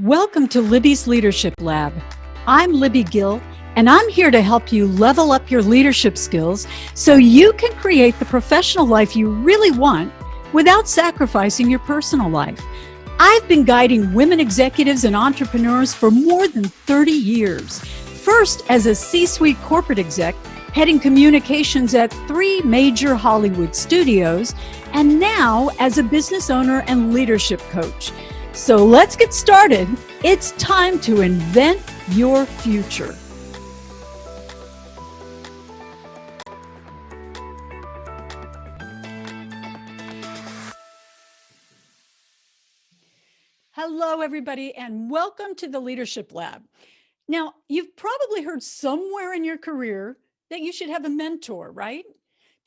Welcome to Libby's Leadership Lab. I'm Libby Gill, and I'm here to help you level up your leadership skills so you can create the professional life you really want without sacrificing your personal life. I've been guiding women executives and entrepreneurs for more than 30 years. First, as a C-suite corporate exec, heading communications at 3 major Hollywood studios, and now as a business owner and leadership coach. So let's get started. It's time to invent your future. Hello, everybody, and welcome to the Leadership Lab. Now, you've probably heard somewhere in your career that you should have a mentor, right?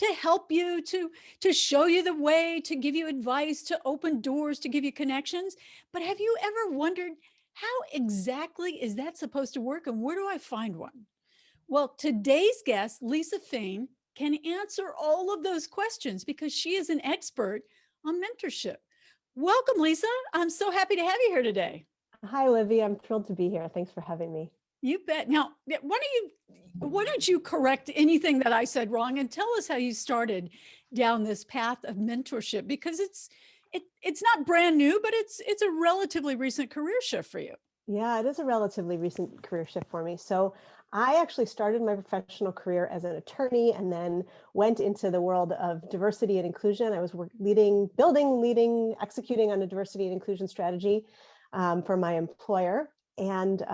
To help you, to show you the way, to give you advice, to open doors, to give you connections. But have you ever wondered, how exactly is that supposed to work, and where do I find one? Well, today's guest, Lisa Fain, can answer all of those questions because she is an expert on mentorship. Welcome, Lisa. I'm so happy to have you here today. Hi, Libby. I'm thrilled to be here. Thanks for having me. You bet. Now, why don't you correct anything that I said wrong and tell us how you started down this path of mentorship, because it's not brand new, but it's a relatively recent career shift for you. Yeah, it is a relatively recent career shift for me. So I actually started my professional career as an attorney and then went into the world of diversity and inclusion. I was leading, executing on a diversity and inclusion strategy for my employer, and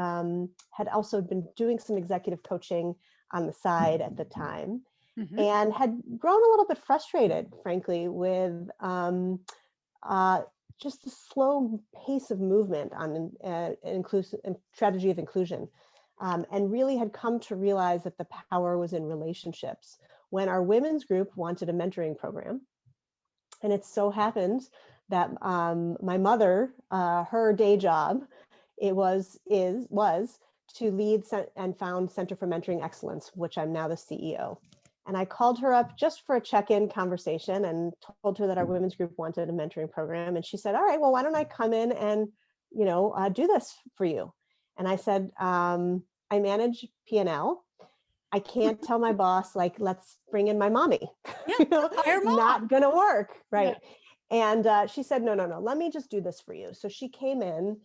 had also been doing some executive coaching on the side at the time, and had grown a little bit frustrated, frankly, with just the slow pace of movement on inclusive strategy of inclusion, and really had come to realize that the power was in relationships. When our women's group wanted a mentoring program, and it so happened that my mother, her day job, was to lead and found Center for Mentoring Excellence, which I'm now the CEO. And I called her up just for a check-in conversation and told her that our women's group wanted a mentoring program. And she said, all right, well, why don't I come in and, do this for you? And I said, I manage P&L. I can't tell my boss, like, let's bring in my mommy. Yeah, hire mom. Not going to work. Right. Yeah. And she said, no, let me just do this for you. So she came in.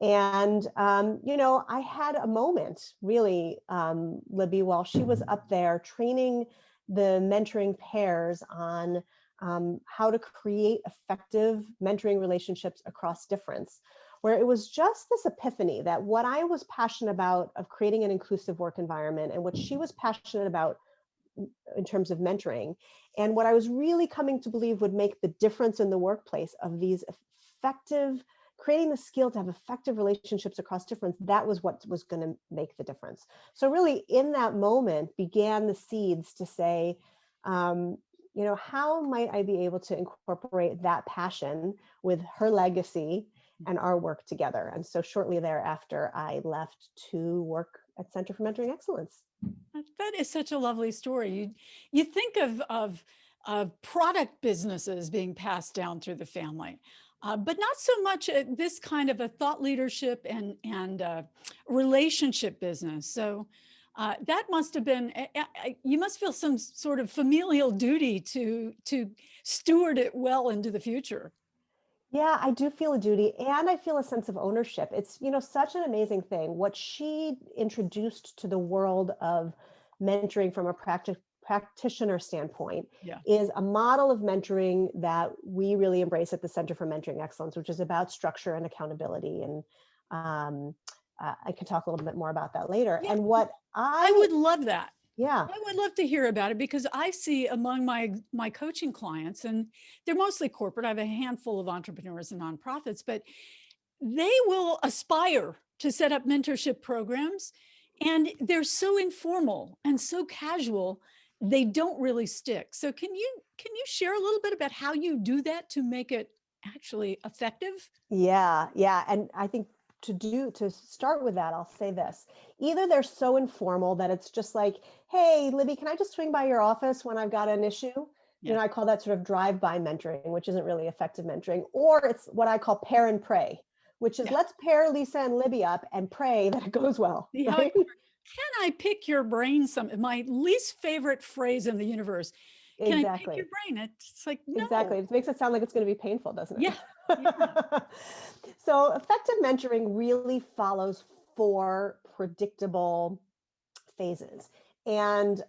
And, I had a moment, really, Libby, while she was up there training the mentoring pairs on how to create effective mentoring relationships across difference, where it was just this epiphany that what I was passionate about of creating an inclusive work environment, and what she was passionate about in terms of mentoring, and what I was really coming to believe would make the difference in the workplace of these effective, creating the skill to have effective relationships across difference, that was what was going to make the difference. So really in that moment began the seeds to say, how might I be able to incorporate that passion with her legacy and our work together? And so shortly thereafter, I left to work at Center for Mentoring Excellence. That is such a lovely story. You think of product businesses being passed down through the family, but not so much this kind of a thought leadership and relationship business. So that must have been, you must feel some sort of familial duty to steward it well into the future. Yeah, I do feel a duty, and I feel a sense of ownership. It's, such an amazing thing. What she introduced to the world of mentoring from a practitioner standpoint is a model of mentoring that we really embrace at the Center for Mentoring Excellence, which is about structure and accountability. And I can talk a little bit more about that later. Yeah, and what I would love that. Yeah. I would love to hear about it, because I see among my coaching clients, and they're mostly corporate. I have a handful of entrepreneurs and nonprofits, but they will aspire to set up mentorship programs, and they're so informal and so casual, they don't really stick. So can you share a little bit about how you do that to make it actually effective? Yeah. And I think to start with that, I'll say this. Either they're so informal that it's just like, hey, Libby, can I just swing by your office when I've got an issue? Yeah. I call that sort of drive-by mentoring, which isn't really effective mentoring. Or it's what I call pair and pray, which is Yeah. let's pair Lisa and Libby up and pray that it goes well, See how right? can I pick your brain? My least favorite phrase in the universe. Can I pick your Exactly. brain? It's like, Exactly. no. It makes it sound like it's going to be painful, doesn't Yeah. it? Yeah. So effective mentoring really follows four predictable phases. And,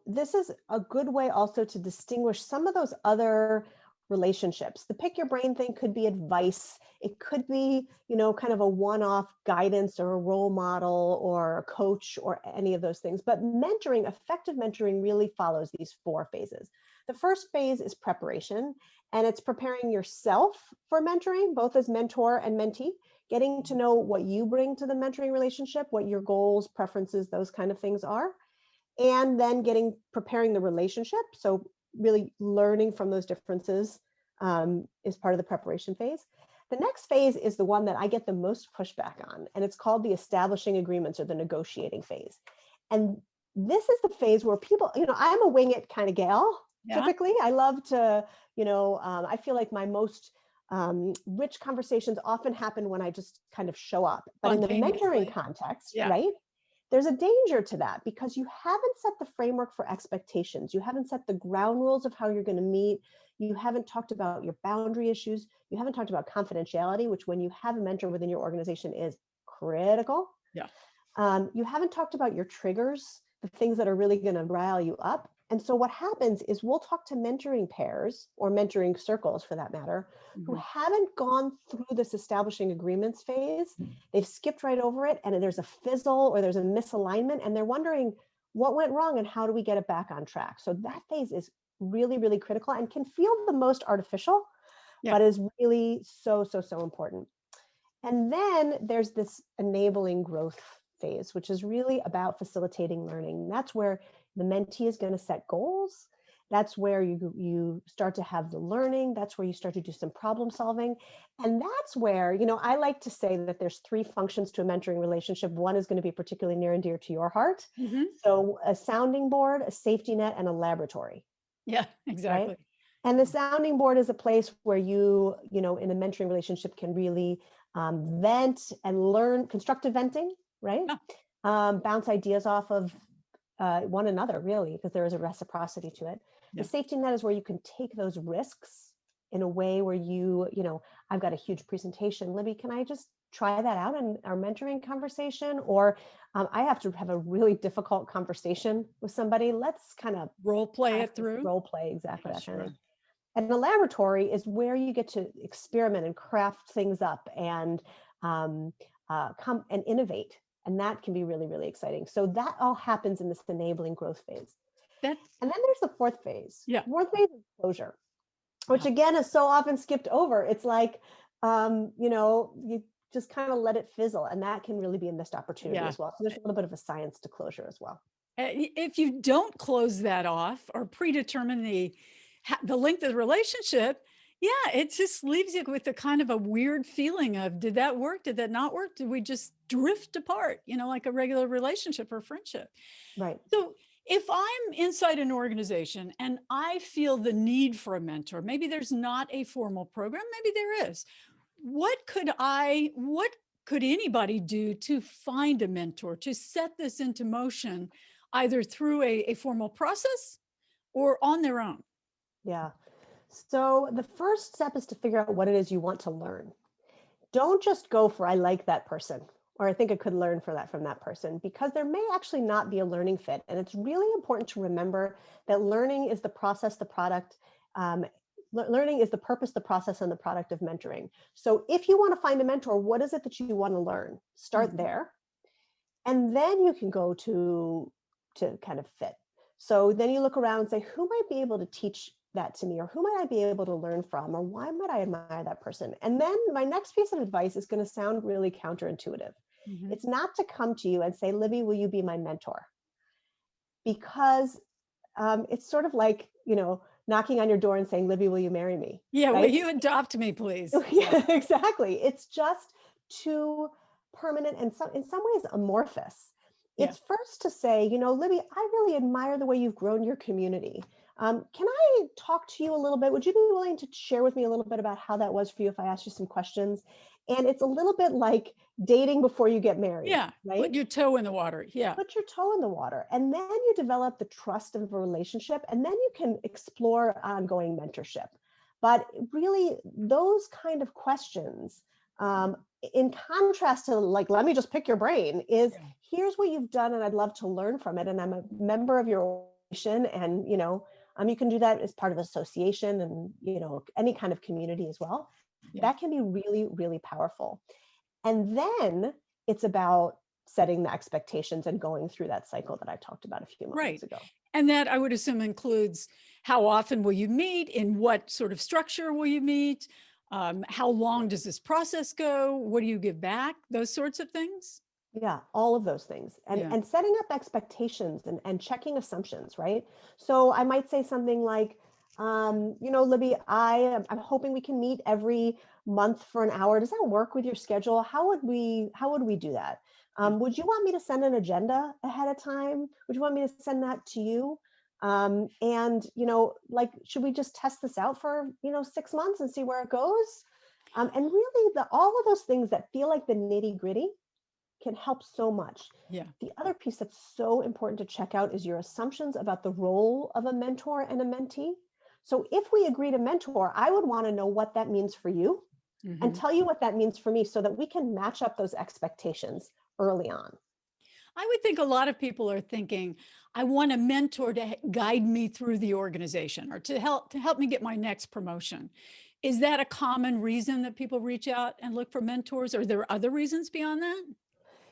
this is a good way also to distinguish some of those other relationships. The pick your brain thing could be advice. It could be, kind of a one-off guidance or a role model or a coach or any of those things. But mentoring, effective mentoring really follows these four phases. The first phase is preparation, and it's preparing yourself for mentoring, both as mentor and mentee, getting to know what you bring to the mentoring relationship, what your goals, preferences, those kind of things are, and then preparing the relationship. So really learning from those differences is part of the preparation phase. The next phase is the one that I get the most pushback on, and it's called the establishing agreements or the negotiating phase. And this is the phase where people, I'm a wing it kind of gal. Yeah. Typically, I love to, I feel like my most rich conversations often happen when I just kind of show up. But in the mentoring context, Yeah. right, there's a danger to that because you haven't set the framework for expectations. You haven't set the ground rules of how you're going to meet. You haven't talked about your boundary issues. You haven't talked about confidentiality, which when you have a mentor within your organization is critical. Yeah. You haven't talked about your triggers, the things that are really going to rile you up. And so what happens is we'll talk to mentoring pairs or mentoring circles for that matter, who haven't gone through this establishing agreements phase. They've skipped right over it and there's a fizzle or there's a misalignment and they're wondering what went wrong and how do we get it back on track? So that phase is really, really critical and can feel the most artificial, but is really so, so, so important. And then there's this enabling growth phase, which is really about facilitating learning. That's where the mentee is going to set goals. That's where you start to have the learning. That's where you start to do some problem solving. And that's where, I like to say that there's three functions to a mentoring relationship. One is going to be particularly near and dear to your heart. So a sounding board, a safety net, and a laboratory. Yeah, exactly. Right? And the sounding board is a place where you, in a mentoring relationship can really vent and learn constructive venting, right? Bounce ideas off of one another, really, because there is a reciprocity to it. The safety net is where you can take those risks in a way where I've got a huge presentation. Libby, can I just try that out in our mentoring conversation? Or I have to have a really difficult conversation with somebody. Let's kind of role play it through. Role play, exactly. That kind of thing. And the laboratory is where you get to experiment and craft things up and come and innovate. And that can be really, really exciting. So that all happens in this enabling growth phase. And then there's the fourth phase. Fourth phase is closure, which again is so often skipped over. It's like, you just kind of let it fizzle. And that can really be a missed opportunity as well. So there's a little bit of a science to closure as well. If you don't close that off or predetermine the length of the relationship, it just leaves you with a kind of a weird feeling of, did that work? Did that not work? Did we just drift apart, like a regular relationship or friendship? Right. So if I'm inside an organization and I feel the need for a mentor, maybe there's not a formal program, maybe there is. What could anybody do to find a mentor, to set this into motion, either through a formal process or on their own? Yeah. So the first step is to figure out what it is you want to learn. Don't just go for, I like that person, or I think I could learn from that person, because there may actually not be a learning fit. And it's really important to remember that learning is the process, the product. Learning is the purpose, the process, and the product of mentoring. So if you want to find a mentor, what is it that you want to learn? Start there. And then you can go to kind of fit. So then you look around and say, who might be able to teach that to me, or who might I be able to learn from, or why might I admire that person? And then my next piece of advice is going to sound really counterintuitive. It's not to come to you and say, Libby, will you be my mentor? Because it's sort of like, knocking on your door and saying, Libby, will you marry me? Yeah, right? Will you adopt me, please? Yeah, exactly. It's just too permanent and in some ways amorphous. It's first to say, Libby, I really admire the way you've grown your community. Can I talk to you a little bit? Would you be willing to share with me a little bit about how that was for you if I asked you some questions? And it's a little bit like dating before you get married, Yeah. right? Put your toe in the water. Yeah. Put your toe in the water, and then you develop the trust of a relationship, and then you can explore ongoing mentorship. But really, those kind of questions, in contrast to like, let me just pick your brain, is Yeah. here's what you've done, and I'd love to learn from it. And I'm a member of your organization, and you can do that as part of association, and any kind of community as well. Yeah. That can be really, really powerful. And then it's about setting the expectations and going through that cycle that I talked about a few moments Right. ago. And that I would assume includes how often will you meet, in what sort of structure will you meet, how long does this process go, what do you give back, those sorts of things. Yeah, all of those things. And Yeah. and setting up expectations and checking assumptions, right? So I might say something like, Libby, I'm hoping we can meet every month for an hour. Does that work with your schedule? How would we do that? Yeah. Would you want me to send an agenda ahead of time? Would you want me to send that to you? And like, should we just test this out for 6 months and see where it goes? And really, all of those things that feel like the nitty gritty can help so much. Yeah. The other piece that's so important to check out is your assumptions about the role of a mentor and a mentee. So if we agree to mentor, I would want to know what that means for you and tell you what that means for me, so that we can match up those expectations early on. I would think a lot of people are thinking, I want a mentor to guide me through the organization, or to help me get my next promotion. Is that a common reason that people reach out and look for mentors? Or are there other reasons beyond that?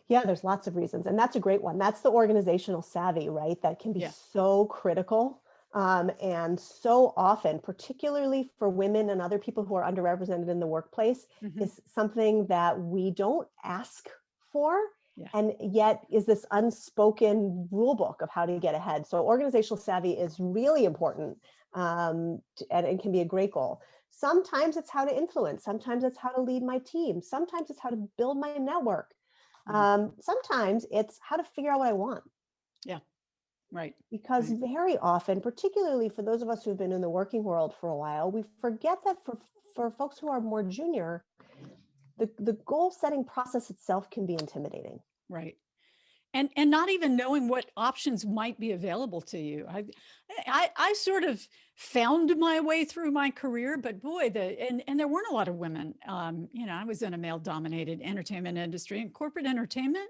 Yeah, there's lots of reasons. And that's a great one. That's the organizational savvy, right? That can be Yeah. so critical. And so often, particularly for women and other people who are underrepresented in the workplace, is something that we don't ask for. Yeah. And yet is this unspoken rule book of how to get ahead. So organizational savvy is really important, and it can be a great goal. Sometimes it's how to influence. Sometimes it's how to lead my team. Sometimes it's how to build my network. Sometimes it's how to figure out what I want. Yeah. Right. Because very often, particularly for those of us who've been in the working world for a while, we forget that for folks who are more junior, the goal setting process itself can be intimidating. Right. And not even knowing what options might be available to you. I sort of found my way through my career, but boy, and there weren't a lot of women. I was in a male dominated entertainment industry, and corporate entertainment,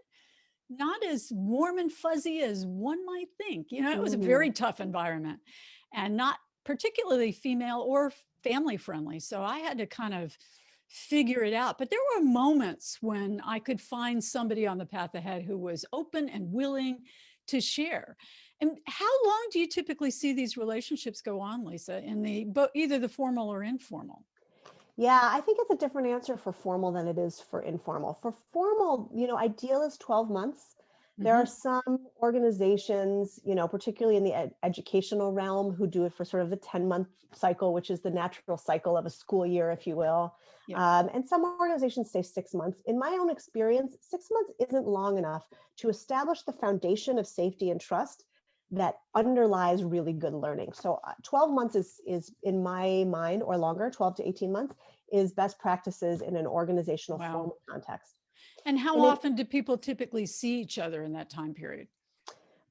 not as warm and fuzzy as one might think. It was a very tough environment, and not particularly female or family friendly. So I had to kind of figure it out. But there were moments when I could find somebody on the path ahead who was open and willing to share. And how long do you typically see these relationships go on, Lisa, in either the formal or informal? Yeah, I think it's a different answer for formal than it is for informal. For formal, ideal is 12 months. There are some organizations, particularly in the educational realm, who do it for sort of the 10-month cycle, which is the natural cycle of a school year, if you will. Yeah. And some organizations say 6 months. In my own experience, 6 months isn't long enough to establish the foundation of safety and trust that underlies really good learning. So 12 months is in my mind, or longer, 12 to 18 months is best practices in an organizational formal context. And how often do people typically see each other in that time period?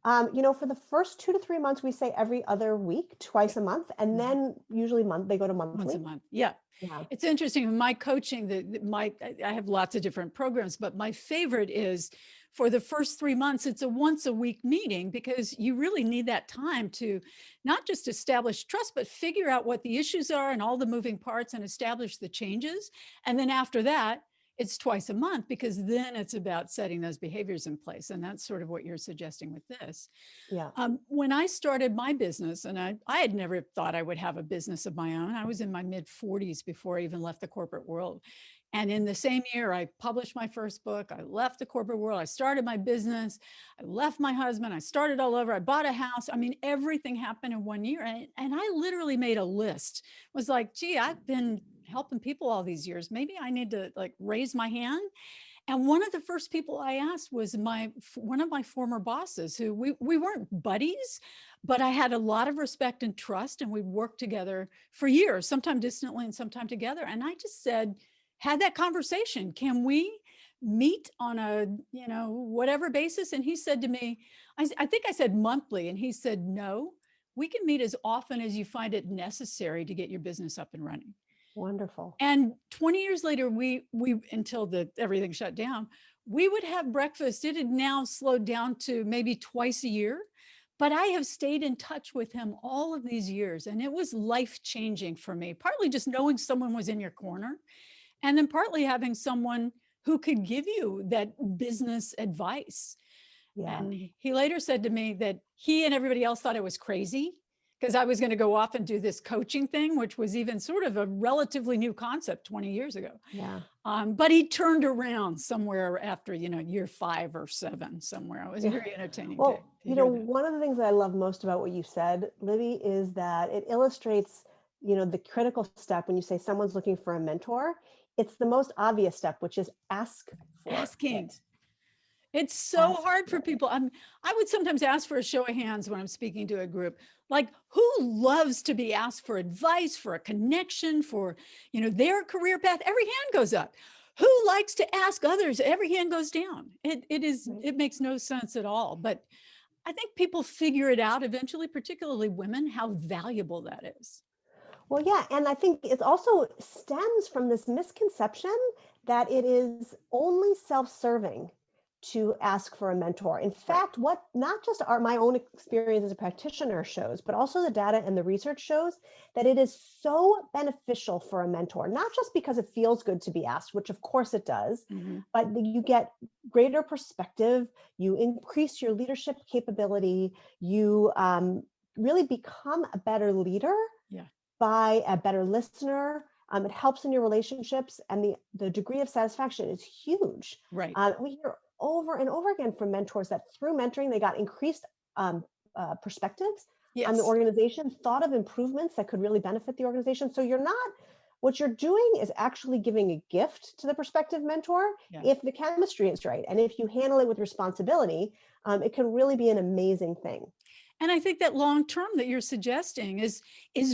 For the first 2 to 3 months, we say every other week, twice a month, and then usually they go to monthly. Once a month. Yeah. Yeah. It's interesting. In my coaching, I have lots of different programs, but my favorite is for the first 3 months, it's a once a week meeting, because you really need that time to not just establish trust, but figure out what the issues are and all the moving parts and establish the changes. And then after that, it's twice a month, because then it's about setting those behaviors in place. And that's sort of what you're suggesting with this. Yeah. When I started my business, and I had never thought I would have a business of my own. I was in my mid 40s before I even left the corporate world. And in the same year, I published my first book. I left the corporate world. I started my business. I left my husband. I started all over. I bought a house. I mean, everything happened in 1 year. And I literally made a list. Was like, gee, I've been helping people all these years. Maybe I need to raise my hand. And one of the first people I asked was one of my former bosses, who we weren't buddies, but I had a lot of respect and trust, and we worked together for years, sometimes distantly and sometimes together. And I just said, had that conversation. Can we meet on a, whatever basis? And he said to me, I think I said monthly. And he said, no, we can meet as often as you find it necessary to get your business up and running. Wonderful. And 20 years later, we until everything shut down, we would have breakfast. It had now slowed down to maybe twice a year, but I have stayed in touch with him all of these years. And it was life-changing for me, partly just knowing someone was in your corner, and then partly having someone who could give you that business advice. Yeah. And he later said to me that he and everybody else thought I was crazy because I was going to go off and do this coaching thing, which was even sort of a relatively new concept 20 years ago. Yeah. But he turned around somewhere after, year 5 or 7 somewhere. It was very entertaining. Well, to hear that. one of the things that I love most about what you said, Libby, is that it illustrates, the critical step when you say someone's looking for a mentor. It's the most obvious step, which is ask for Asking. it. It's so Ask hard for people. I would sometimes ask for a show of hands when I'm speaking to a group. Like, who loves to be asked for advice, for a connection, for, their career path? Every hand goes up. Who likes to ask others? Every hand goes down. It makes no sense at all. But I think people figure it out eventually, particularly women, how valuable that is. Well, yeah. And I think it also stems from this misconception that it is only self-serving to ask for a mentor. In fact, what not just my own experience as a practitioner shows, but also the data and the research shows that it is so beneficial for a mentor, not just because it feels good to be asked, which of course it does, but you get greater perspective, you increase your leadership capability, you really become a better leader by a better listener. It helps in your relationships, and the degree of satisfaction is huge. Right. We hear over and over again from mentors that through mentoring, they got increased perspectives on the organization, thought of improvements that could really benefit the organization. So what you're doing is actually giving a gift to the prospective mentor if the chemistry is right. And if you handle it with responsibility, it can really be an amazing thing. And I think that long-term that you're suggesting is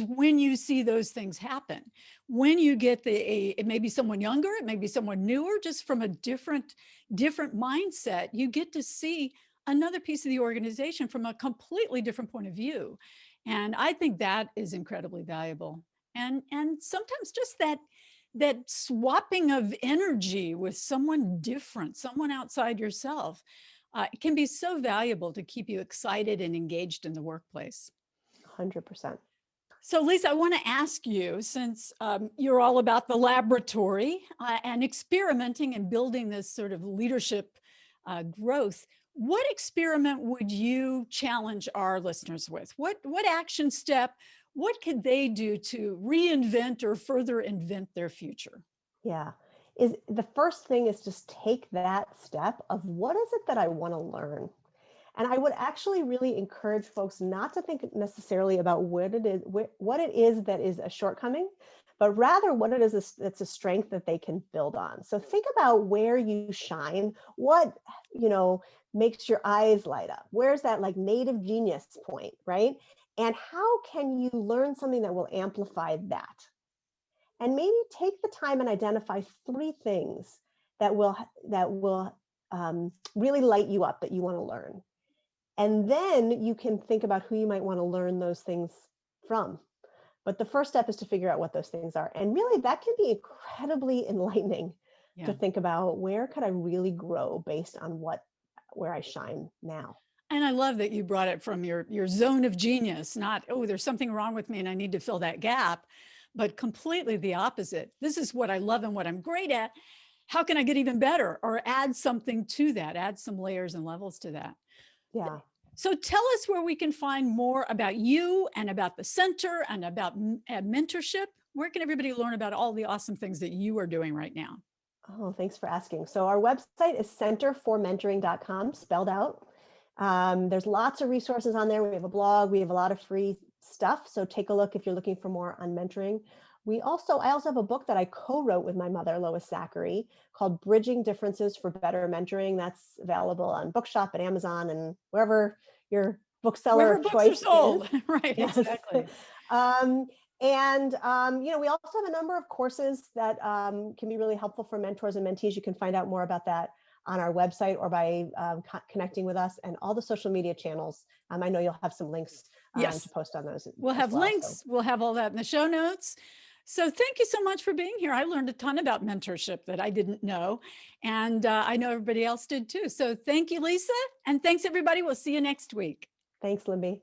when you see those things happen, when you get it may be someone younger, it may be someone newer, just from a different mindset, you get to see another piece of the organization from a completely different point of view. And I think that is incredibly valuable. And sometimes just that swapping of energy with someone different, someone outside yourself, it can be so valuable to keep you excited and engaged in the workplace. 100%. So Lisa, I want to ask you, since you're all about the laboratory and experimenting and building this sort of leadership growth, what experiment would you challenge our listeners with? What action step, what could they do to reinvent or further invent their future? Yeah. Is the first thing is just take that step of what is it that I want to learn? And I would actually really encourage folks not to think necessarily about what it is that is a shortcoming, but rather what it is that's a strength that they can build on. So think about where you shine, what, makes your eyes light up. Where's that like native genius point, right? And how can you learn something that will amplify that? And maybe take the time and identify 3 things that will really light you up that you want to learn. And then you can think about who you might want to learn those things from. But the first step is to figure out what those things are. And really, that can be incredibly enlightening to think about, where could I really grow based on where I shine now. And I love that you brought it from your zone of genius, not, oh, there's something wrong with me and I need to fill that gap, but completely the opposite. This is what I love and what I'm great at. How can I get even better, or add something to that, add some layers and levels to that? Yeah. So tell us where we can find more about you and about the center and about mentorship. Where can everybody learn about all the awesome things that you are doing right now? Oh, thanks for asking. So our website is centerformentoring.com, spelled out. There's lots of resources on there. We have a blog, we have a lot of free stuff. So take a look if you're looking for more on mentoring. I also have a book that I co-wrote with my mother, Lois Zachary, called Bridging Differences for Better Mentoring. That's available on Bookshop and Amazon and wherever your bookseller of choice books are sold. is. Right, Yes. exactly. And, we also have a number of courses that can be really helpful for mentors and mentees. You can find out more about that on our website or by connecting with us, and all the social media channels. I know you'll have some links to post on those. We'll have links. So. We'll have all that in the show notes. So thank you so much for being here. I learned a ton about mentorship that I didn't know. And I know everybody else did too. So thank you, Lisa. And thanks, everybody. We'll see you next week. Thanks, Libby.